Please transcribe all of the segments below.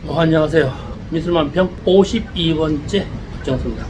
안녕하세요. 미술만평 52번째 박정수입니다.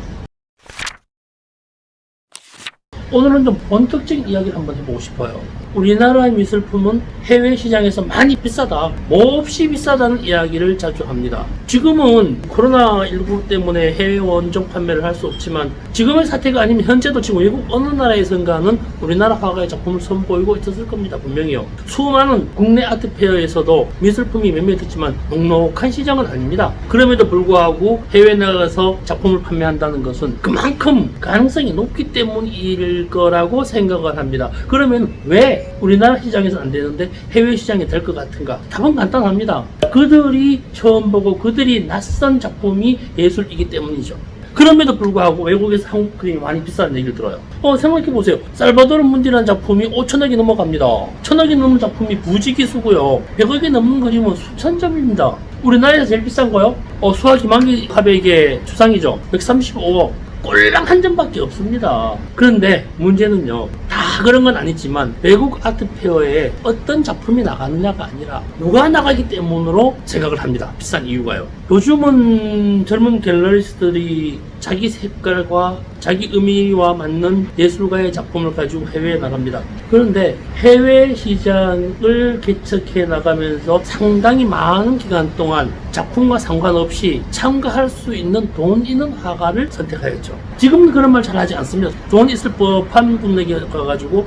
오늘은 좀 본격적인 이야기를 한번 해보고 싶어요. 우리나라의 미술품은 해외 시장에서 많이 비싸다, 몹시 비싸다는 이야기를 자주 합니다. 지금은 코로나19 때문에 해외 원정 판매를 할 수 없지만 지금의 사태가 아니면 현재도 지금 외국 어느 나라에선가는 우리나라 화가의 작품을 선보이고 있었을 겁니다. 분명히요. 수많은 국내 아트페어에서도 미술품이 몇몇 있지만 넉넉한 시장은 아닙니다. 그럼에도 불구하고 해외 나가서 작품을 판매한다는 것은 그만큼 가능성이 높기 때문일 거라고 생각을 합니다. 그러면 왜 우리나라 시장에서 안 되는데 해외 시장이 될 것 같은가? 답은 간단합니다. 그들이 처음 보고 그들이 낯선 작품이 예술이기 때문이죠. 그럼에도 불구하고 외국에서 한국 그림이 많이 비싸다는 얘기를 들어요. 생각해보세요. 살바도르 문디라는 작품이 5천억이 넘어갑니다. 1,000억이 넘는 작품이 부지기수고요. 100억이 넘는 그림은 수천 점입니다. 우리나라에서 제일 비싼 거요? 수학 김한기 화백의 추상이죠. 135억. 꼴랑 한 점밖에 없습니다. 그런데 문제는요, 다 그런 건 아니지만 외국 아트페어에 어떤 작품이 나가느냐가 아니라 누가 나가기 때문으로 생각을 합니다. 비싼 이유가요. 요즘은 젊은 갤러리스트들이 자기 색깔과 자기 의미와 맞는 예술가의 작품을 가지고 해외에 나갑니다. 그런데 해외 시장을 개척해 나가면서 상당히 많은 기간 동안 작품과 상관없이 참가할 수 있는 돈 있는 화가를 선택하였죠. 지금은 그런 말 잘 하지 않습니다. 돈 있을 법한 분에게 가가지고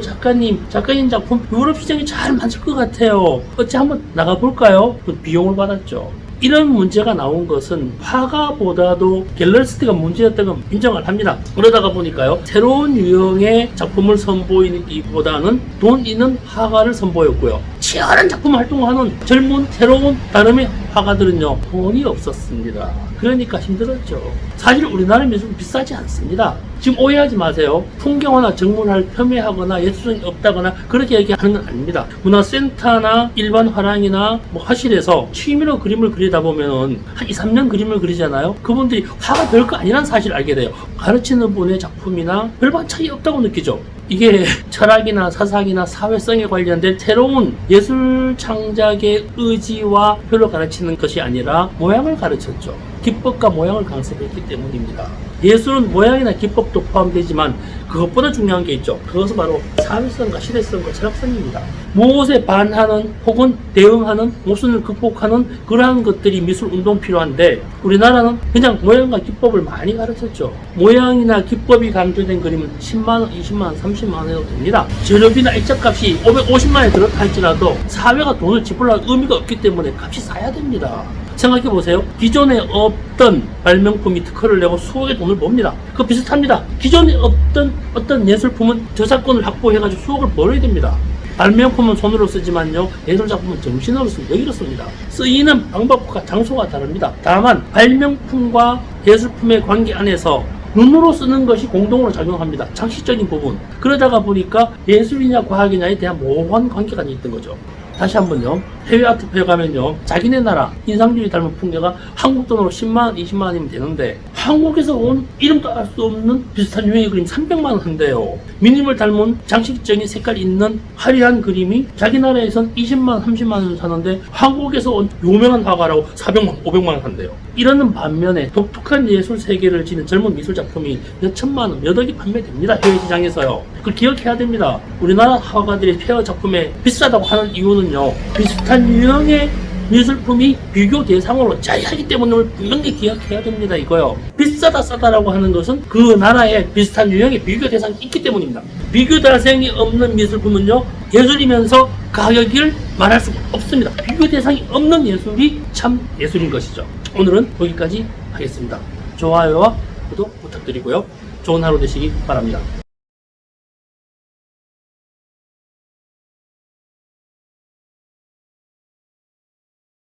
작가님 작품 유럽 시장이 잘 맞을 것 같아요. 어찌 한번 나가볼까요? 그 비용을 받았죠. 이런 문제가 나온 것은 화가보다도 갤러리스트가 문제였다고 인정을 합니다. 그러다가 보니까요, 새로운 유형의 작품을 선보이기보다는 돈 있는 화가를 선보였고요. 치열한 작품 활동하는 젊은 새로운 나름의 화가들은요, 돈이 없었습니다. 그러니까 힘들었죠. 사실 우리나라 미술은 비싸지 않습니다. 지금 오해하지 마세요. 풍경화나 정문화를 폄훼하거나 예술성이 없다거나 그렇게 얘기하는 건 아닙니다. 문화센터나 일반 화랑이나 화실에서 취미로 그림을 그리다 보면은 한 2, 3년 그림을 그리잖아요. 그분들이 화가 별거 아니라는 사실을 알게 돼요. 가르치는 분의 작품이나 별반 차이 없다고 느끼죠. 이게 철학이나 사상이나 사회성에 관련된 새로운 예술 창작의 의지와 표로 가르치는 것이 아니라 모양을 가르쳤죠. 기법과 모양을 강습했기 때문입니다. 예술은 모양이나 기법도 포함되지만 그것보다 중요한 게 있죠. 그것은 바로 사회성과 시대성과 철학성입니다. 무엇에 반하는 혹은 대응하는, 모순을 극복하는 그러한 것들이 미술 운동 필요한데 우리나라는 그냥 모양과 기법을 많이 가르쳤죠. 모양이나 기법이 강조된 그림은 10만원, 20만원, 30만원 해도 됩니다. 재료비나 액자값이 550만원에 들었다 할지라도 사회가 돈을 지불할 의미가 없기 때문에 값이 싸야 됩니다. 생각해보세요. 기존에 없던 발명품이 특허를 내고 수억의 돈을 봅니다. 그거 비슷합니다. 기존에 없던 어떤 예술품은 저작권을 확보해가지고 수억을 벌어야 됩니다. 발명품은 손으로 쓰지만요, 예술작품은 정신으로 씁니다. 여기로 씁니다. 쓰이는 방법과 장소가 다릅니다. 다만 발명품과 예술품의 관계 안에서 눈으로 쓰는 것이 공동으로 작용합니다. 장식적인 부분. 그러다가 보니까 예술이냐 과학이냐에 대한 모호한 관계가 있던 거죠. 다시 한번요, 해외 아트페어 가면요, 자기네 나라 인상주의 닮은 풍계가 한국 돈으로 10만원, 20만원이면 되는데 한국에서 온 이름도 알 수 없는 비슷한 유형의 그림 300만원 한대요. 미님을 닮은 장식적인 색깔 있는 화려한 그림이 자기 나라에선 20만원, 30만원 사는데 한국에서 온 유명한 화가라고 400만원, 500만원 한대요. 이러는 반면에 독특한 예술 세계를 지닌 젊은 미술 작품이 몇 천만원, 몇 억이 판매됩니다. 해외 시장에서요. 그걸 기억해야 됩니다. 우리나라 화가들이 페어 작품에 비싸다고 하는 이유는요, 비슷한 유형의 미술품이 비교 대상으로 자유하기 때문에 분명히 기억해야 됩니다. 이거요. 비싸다 싸다라고 하는 것은 그 나라에 비슷한 유형의 비교 대상이 있기 때문입니다. 비교 대상이 없는 미술품은요, 예술이면서 가격을 말할 수가 없습니다. 비교 대상이 없는 예술이 참 예술인 것이죠. 오늘은 여기까지 하겠습니다. 좋아요와 구독 부탁드리고요. 좋은 하루 되시기 바랍니다.